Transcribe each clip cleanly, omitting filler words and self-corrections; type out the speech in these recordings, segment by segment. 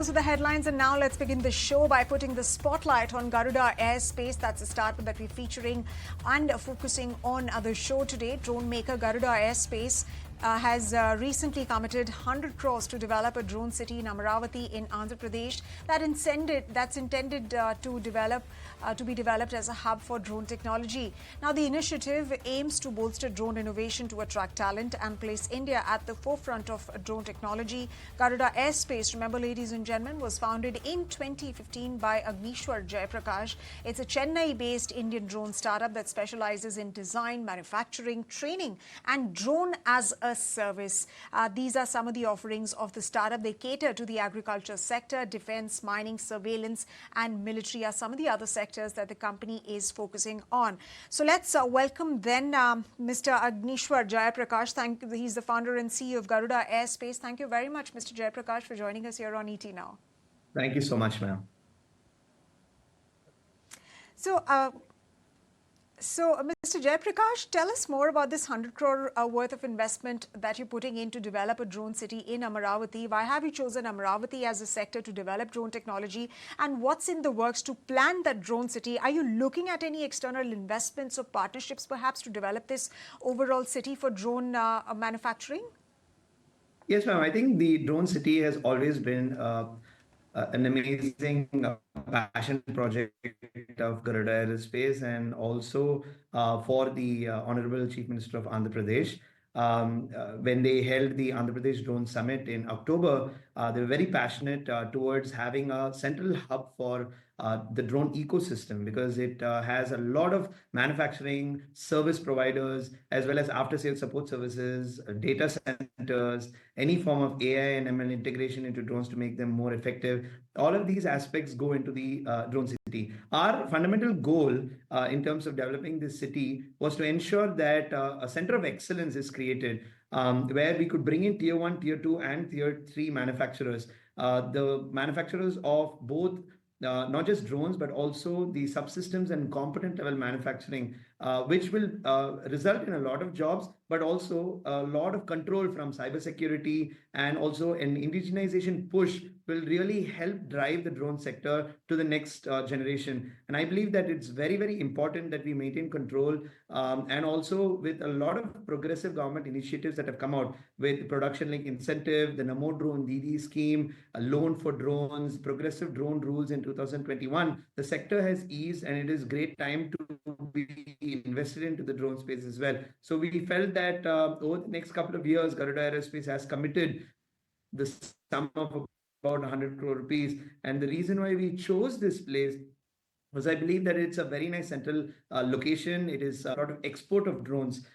Those are the headlines, and now let's begin the show by putting the spotlight on Garuda Aerospace. That's a startup that we're featuring and focusing on the show today. Drone maker Garuda Aerospace has recently committed 100 crores to develop a drone city in Amarawati in Andhra Pradesh that's intended to be developed as a hub for drone technology. Now, the initiative aims to bolster drone innovation to attract talent and place India at the forefront of drone technology. Garuda Aerospace, remember, ladies and gentlemen, was founded in 2015 by Agnishwar Jayaprakash. It's a Chennai-based Indian drone startup that specializes in design, manufacturing, training, and drone as a service. These are some of the offerings of the startup. They cater to the agriculture sector, defense, mining, surveillance, and military are some of the other sectors that the company is focusing on. So let's welcome then Mr. Agnishwar Jayaprakash. He's the founder and CEO of Garuda Aerospace. Thank you very much, Mr. Jayaprakash, for joining us here on ET Now. Thank you so much, ma'am. So, Mr. Jayaprakash, tell us more about this 100 crore worth of investment that you're putting in to develop a drone city in Amarawati. Why have you chosen Amarawati as a sector to develop drone technology? And what's in the works to plan that drone city? Are you looking at any external investments or partnerships perhaps to develop this overall city for drone manufacturing? Yes, ma'am. I think the drone city has always been an amazing passion project of Garuda Aerospace, and also for the Honorable Chief Minister of Andhra Pradesh. When they held the Andhra Pradesh Drone Summit in October, they were very passionate towards having a central hub for the drone ecosystem, because it has a lot of manufacturing, service providers, as well as after-sales support services, data centers, any form of AI and ML integration into drones to make them more effective. All of these aspects go into the drone city. Our fundamental goal in terms of developing this city was to ensure that a center of excellence is created where we could bring in tier 1, tier 2, and tier 3 manufacturers. The manufacturers of both not just drones, but also the subsystems and component level manufacturing, which will result in a lot of jobs, but also a lot of control from cybersecurity, and also an indigenization push will really help drive the drone sector to the next generation. And I believe that it's very, very important that we maintain control, and also with a lot of progressive government initiatives that have come out with production link incentive, the Namo Drone Didi scheme, a loan for drones, progressive drone rules in 2021, the sector has eased, and it is great time to be invested into the drone space as well. So we felt that over the next couple of years, Garuda Aerospace has committed the sum of about 100 crore rupees. And the reason why we chose this place was, I believe that it's a very nice central location. It is a lot of export of drones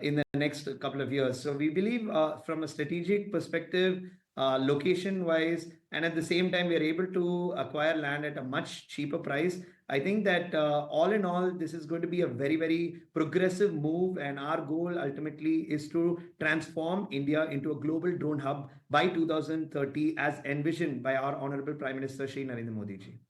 in the next couple of years. So we believe from a strategic perspective, location wise, and at the same time, we are able to acquire land at a much cheaper price. I think that all in all, this is going to be a very, very progressive move. And our goal ultimately is to transform India into a global drone hub by 2030, as envisioned by our Honorable Prime Minister Shri Narendra Modi ji.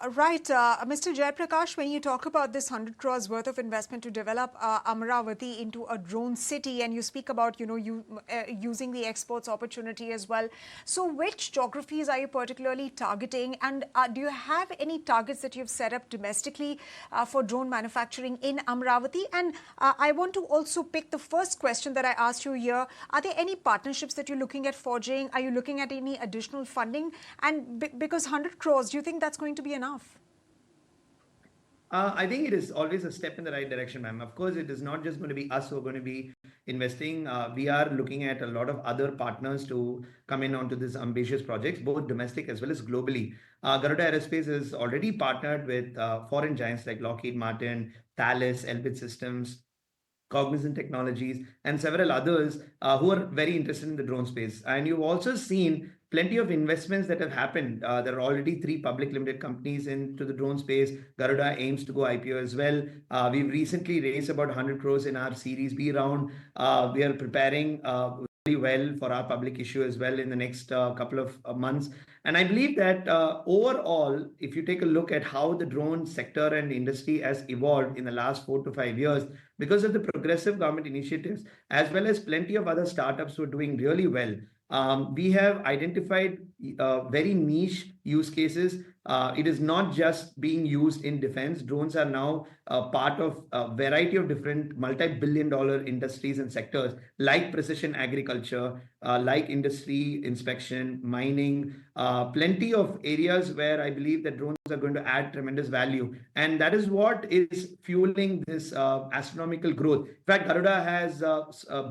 Right. Mr. Jayaprakash, when you talk about this 100 crores worth of investment to develop Amarawati into a drone city, and you speak about, using the exports opportunity as well. So which geographies are you particularly targeting? And do you have any targets that you've set up domestically for drone manufacturing in Amarawati? And I want to also pick the first question that I asked you here. Are there any partnerships that you're looking at forging? Are you looking at any additional funding? And because 100 crores, do you think that's going to be enough? I think it is always a step in the right direction, ma'am. Of course, it is not just going to be us who are going to be investing. We are looking at a lot of other partners to come in onto these ambitious projects, both domestic as well as globally. Garuda Aerospace is already partnered with foreign giants like Lockheed Martin, Thales, Elbit Systems, Cognizant Technologies, and several others who are very interested in the drone space. And you've also seen plenty of investments that have happened. There are already 3 public limited companies into the drone space. Garuda aims to go IPO as well. We've recently raised about 100 crores in our Series B round. We are preparing well for our public issue as well in the next couple of months. And I believe that overall, if you take a look at how the drone sector and industry has evolved in the last 4 to 5 years, because of the progressive government initiatives, as well as plenty of other startups who are doing really well, we have identified very niche use cases. It is not just being used in defense. Drones are now part of a variety of different multi-billion-dollar industries and sectors like precision agriculture, like industry inspection, mining, plenty of areas where I believe that drones are going to add tremendous value. And that is what is fueling this astronomical growth. In fact, Garuda has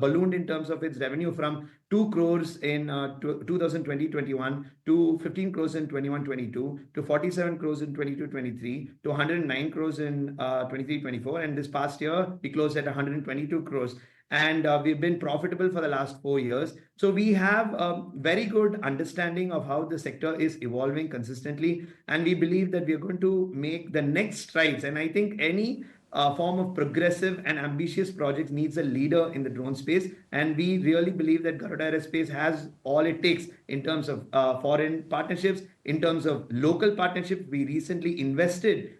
ballooned in terms of its revenue from 2 crores in 2020-21 to 15 crores in 21-22 to 47 crores in 22-23 to 109 crores in 23-24. And this past year, we closed at 122 crores. And we've been profitable for the last 4 years. So we have a very good understanding of how the sector is evolving consistently. And we believe that we are going to make the next strides. And I think any form of progressive and ambitious projects needs a leader in the drone space. And we really believe that Garuda Aerospace has all it takes in terms of foreign partnerships, in terms of local partnerships. We recently invested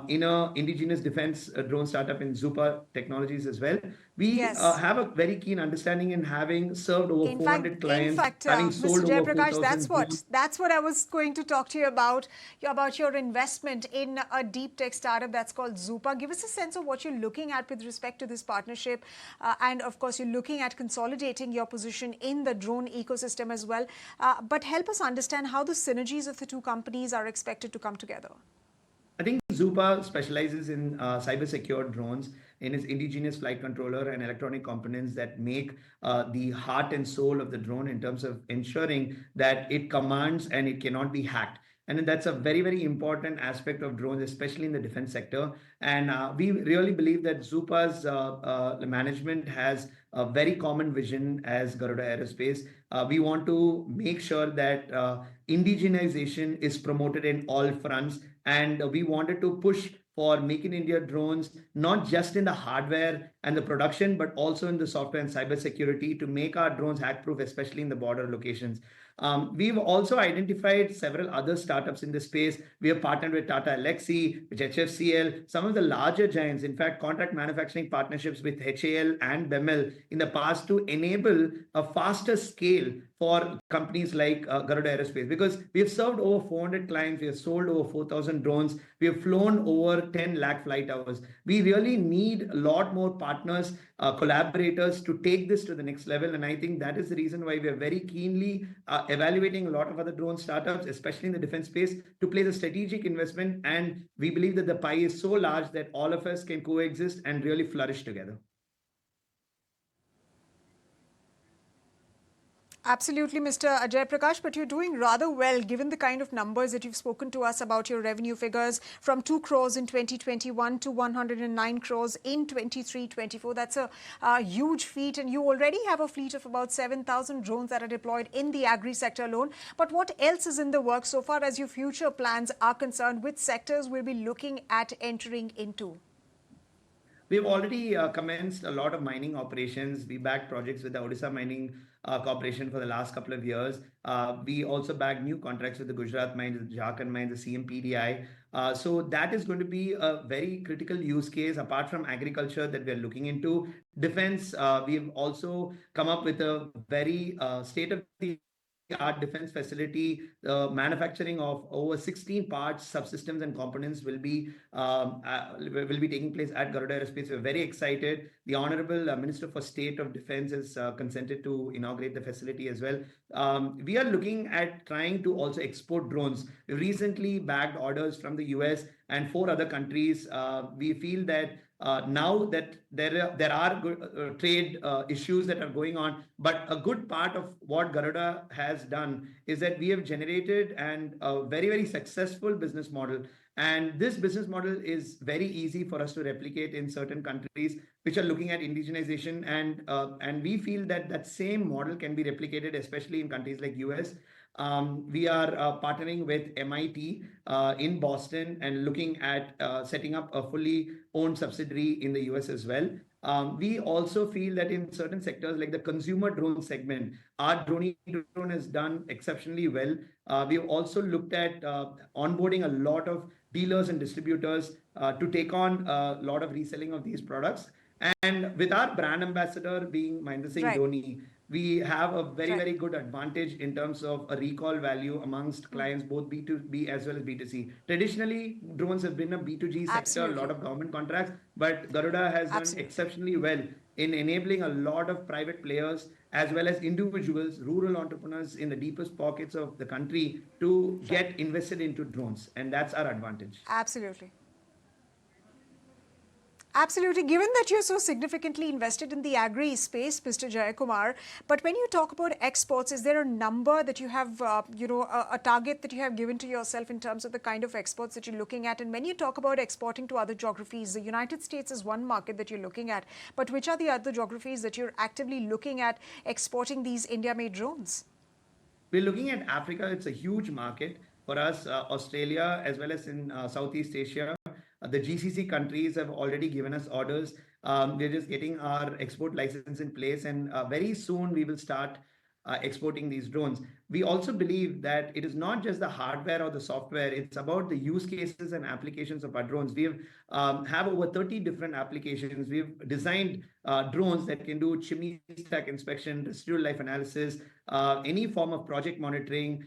in a indigenous defense drone startup in Zuppa Technologies as well. We Yes. have a very keen understanding in having served over In fact, 400 clients, having Mr. sold over Jayaprakash, 4,000 drones. that's what I was going to talk to you about your investment in a deep tech startup that's called Zuppa. Give us a sense of what you're looking at with respect to this partnership, and of course, you're looking at consolidating your position in the drone ecosystem as well. But help us understand how the synergies of the two companies are expected to come together. I think Zuppa specializes in cyber secured drones in its indigenous flight controller and electronic components that make the heart and soul of the drone in terms of ensuring that it commands and it cannot be hacked. And that's a very, very important aspect of drones, especially in the defense sector. And we really believe that Zuppa's management has a very common vision as Garuda Aerospace. We want to make sure that indigenization is promoted in all fronts. And we wanted to push for Make in India drones, not just in the hardware and the production, but also in the software and cyber security to make our drones hack proof, especially in the border locations. We've also identified several other startups in this space. We have partnered with Tata Elxsi, with HFCL, some of the larger giants, in fact, contract manufacturing partnerships with HAL and BEML in the past to enable a faster scale for companies like Garuda Aerospace, because we have served over 400 clients, we have sold over 4,000 drones, we have flown over 10 lakh flight hours. We really need a lot more partners, collaborators to take this to the next level. And I think that is the reason why we are very keenly evaluating a lot of other drone startups, especially in the defense space, to place a strategic investment. And we believe that the pie is so large that all of us can coexist and really flourish together. Absolutely, Mr. Ajay Prakash, but you're doing rather well given the kind of numbers that you've spoken to us about your revenue figures from 2 crores in 2021 to 109 crores in 23-24. That's a huge feat, and you already have a fleet of about 7,000 drones that are deployed in the agri sector alone. But what else is in the works so far as your future plans are concerned? Which sectors will be looking at entering into? We've already commenced a lot of mining operations. We backed projects with the Odisha Mining Corporation for the last couple of years. We also bagged new contracts with the Gujarat mines, the Jharkhand mines, the CMPDI. So that is going to be a very critical use case apart from agriculture that we're looking into. Defense, we've also come up with a very state-of-the-art defense facility. Manufacturing of over 16 parts, subsystems, and components will be taking place at Garuda Aerospace. We're very excited. The Honorable Minister for State of Defense has consented to inaugurate the facility as well. We are looking at trying to also export drones. We recently bagged orders from the US and 4 other countries. We feel that now that there are trade issues that are going on, but a good part of what Garuda has done is that we have generated a very, very successful business model. And this business model is very easy for us to replicate in certain countries which are looking at indigenization. And we feel that that same model can be replicated, especially in countries like US. We are partnering with MIT in Boston and looking at setting up a fully owned subsidiary in the US as well. We also feel that in certain sectors like the consumer drone segment, our drone has done exceptionally well. We've also looked at onboarding a lot of dealers and distributors to take on a lot of reselling of these products. And with our brand ambassador being Mahendra Singh Right. Dhoni, we have a very, Right. very good advantage in terms of a recall value amongst Hmm. clients, both B2B as well as B2C. Traditionally, drones have been a B2G sector, a lot Absolutely. of government contracts, but Garuda has done Absolutely. exceptionally well in enabling a lot of private players as well as individuals, rural entrepreneurs in the deepest pockets of the country to Right. get invested into drones. And that's our advantage. Absolutely. Absolutely. Given that you're so significantly invested in the agri space, Mr. Jayakumar, but when you talk about exports, is there a number that you have, a target that you have given to yourself in terms of the kind of exports that you're looking at? And when you talk about exporting to other geographies, the United States is one market that you're looking at, but which are the other geographies that you're actively looking at exporting these India-made drones? We're looking at Africa. It's a huge market for us, Australia, as well as in Southeast Asia. The GCC countries have already given us orders. We're just getting our export license in place, and very soon we will start exporting these drones. We also believe that it is not just the hardware or the software, it's about the use cases and applications of our drones. We have over 30 different applications. We've designed drones that can do chimney stack inspection, residual life analysis, any form of project monitoring,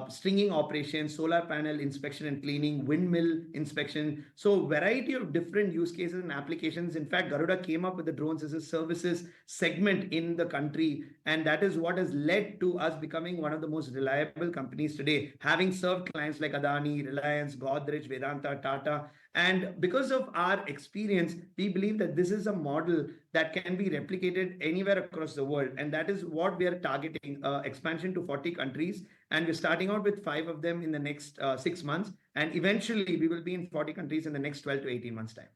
stringing operations, solar panel inspection and cleaning, windmill inspection. So variety of different use cases and applications. In fact, Garuda came up with the drones as a services segment in the country, and that is what has led to us becoming one of the most reliable companies today, having served clients like Adani, Reliance, Godrej, Vedanta, Tata. And because of our experience, we believe that this is a model that can be replicated anywhere across the world. And that is what we are targeting, expansion to 40 countries. And we're starting out with 5 of them in the next 6 months. And eventually, we will be in 40 countries in the next 12 to 18 months' time.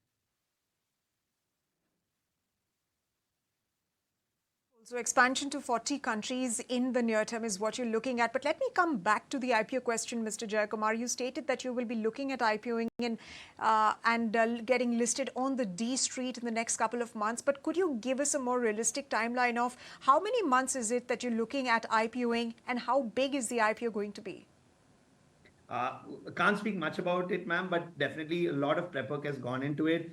So expansion to 40 countries in the near term is what you're looking at. But let me come back to the IPO question, Mr. Jayakumar. You stated that you will be looking at IPOing and getting listed on the D Street in the next couple of months. But could you give us a more realistic timeline of how many months is it that you're looking at IPOing and how big is the IPO going to be? Uh, can't speak much about it, ma'am, but definitely a lot of prep work has gone into it.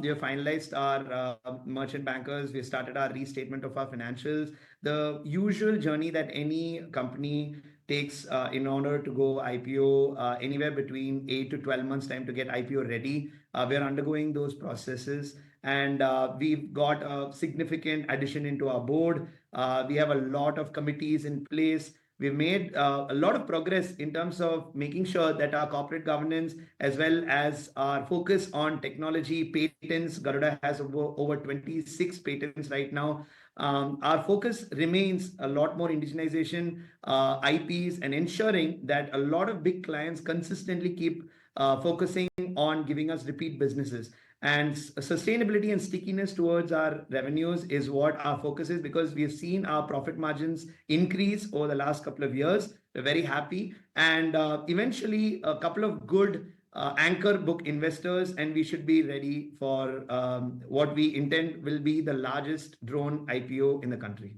We have finalized our merchant bankers. We started our restatement of our financials. The usual journey that any company takes in order to go IPO, anywhere between 8 to 12 months time to get IPO ready. We are undergoing those processes, and we've got a significant addition into our board. We have a lot of committees in place. We've made a lot of progress in terms of making sure that our corporate governance, as well as our focus on technology, patents, Garuda has over 26 patents right now. Our focus remains a lot more indigenization, IPs, and ensuring that a lot of big clients consistently keep focusing on giving us repeat businesses. And sustainability and stickiness towards our revenues is what our focus is, because we have seen our profit margins increase over the last couple of years. We're very happy. And eventually, a couple of good anchor book investors, and we should be ready for what we intend will be the largest drone IPO in the country.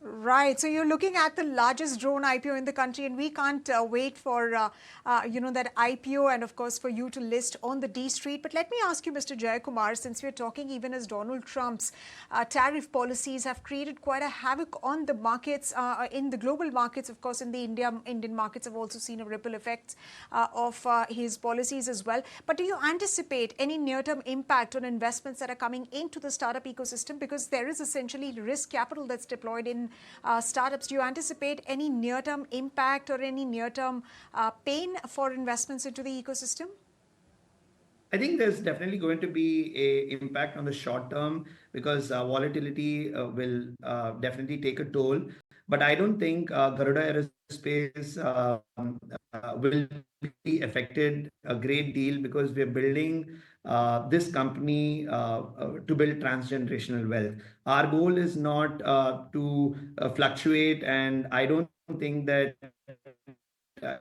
Right. So you're looking at the largest drone IPO in the country, and we can't wait for that IPO, and of course for you to list on the D Street. But let me ask you, Mr. Jayakumar, since we're talking even as Donald Trump's tariff policies have created quite a havoc on the markets, in the global markets, of course, in the Indian markets have also seen a ripple effects of his policies as well. But do you anticipate any near-term impact on investments that are coming into the startup ecosystem? Because there is essentially risk capital that's deployed in startups. Do you anticipate any near-term impact or any near-term pain for investments into the ecosystem? I think there's definitely going to be a impact on the short term, because volatility will definitely take a toll. But I don't think Garuda Aerospace will be affected a great deal, because we're building this company to build transgenerational wealth. Our goal is not to fluctuate, and I don't think that uh,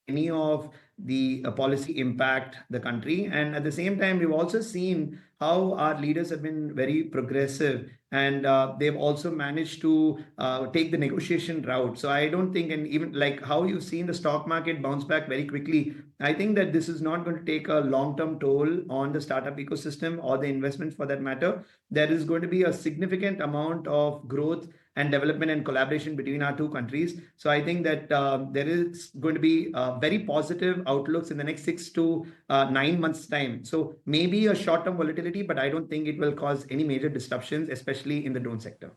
any of the policy impact the country. And at the same time, we've also seen how our leaders have been very progressive, and they've also managed to take the negotiation route. So I don't think, and even like how you've seen the stock market bounce back very quickly, I think that this is not going to take a long-term toll on the startup ecosystem or the investments for that matter. There is going to be a significant amount of growth and development and collaboration between our two countries. So I think that there is going to be very positive outlooks in the next 6 to 9 months' time. So maybe a short-term volatility, but I don't think it will cause any major disruptions, especially in the drone sector.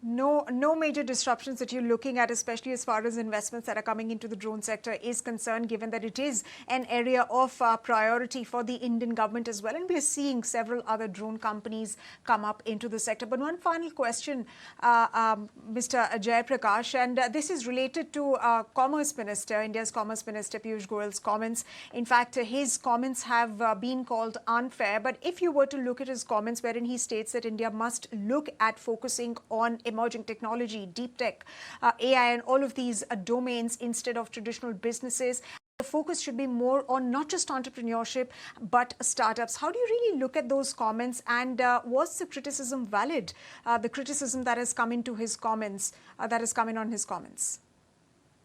No major disruptions that you're looking at, especially as far as investments that are coming into the drone sector is concerned, given that it is an area of priority for the Indian government as well. And we're seeing several other drone companies come up into the sector. But one final question, Mr. Jay Prakash, and this is related to Commerce Minister, India's Commerce Minister Piyush Goyal's comments. In fact, his comments have been called unfair. But if you were to look at his comments wherein he states that India must look at focusing on emerging technology, deep tech, AI, and all of these domains instead of traditional businesses. The focus should be more on not just entrepreneurship, but startups. How do you really look at those comments? And was the criticism valid? The criticism that has come into his comments, that has come in on his comments?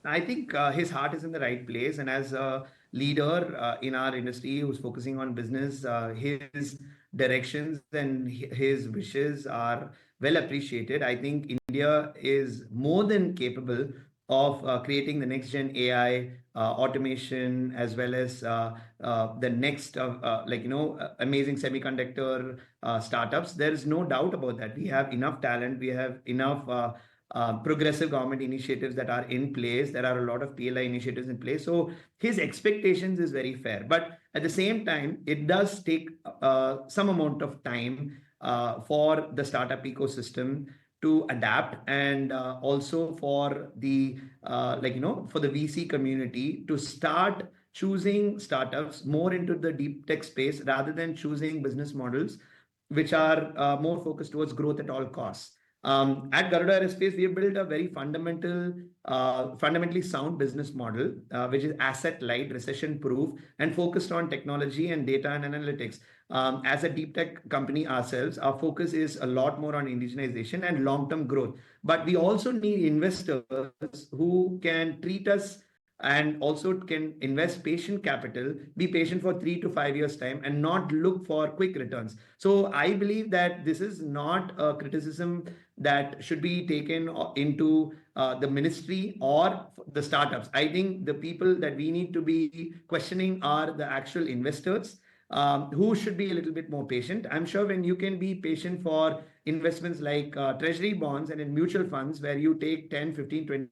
I think his heart is in the right place, and as a leader in our industry who's focusing on business, his directions and his wishes are well appreciated. I think India is more than capable of creating the next gen AI, automation, as well as the next amazing semiconductor startups. There is no doubt about that. We have enough talent. We have enough progressive government initiatives that are in place. There are a lot of PLI initiatives in place. So his expectations is very fair. But at the same time, it does take some amount of time for the startup ecosystem to adapt, and also for the for the VC community to start choosing startups more into the deep tech space rather than choosing business models which are more focused towards growth at all costs. At Garuda Aerospace, we have built a very fundamentally sound business model, which is asset light, recession proof, and focused on technology and data and analytics. As a deep tech company ourselves, our focus is a lot more on indigenization and long-term growth. But we also need investors who can treat us and also can invest patient capital, be patient for 3 to 5 years time, and not look for quick returns. So I believe that this is not a criticism that should be taken into the ministry or the startups. I think the people that we need to be questioning are the actual investors, who should be a little bit more patient. I'm sure when you can be patient for investments like treasury bonds and in mutual funds where you take 10, 15, 20.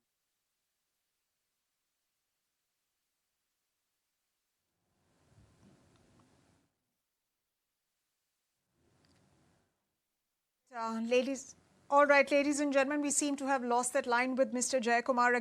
All right, ladies and gentlemen, we seem to have lost that line with Mr. Jayakumar.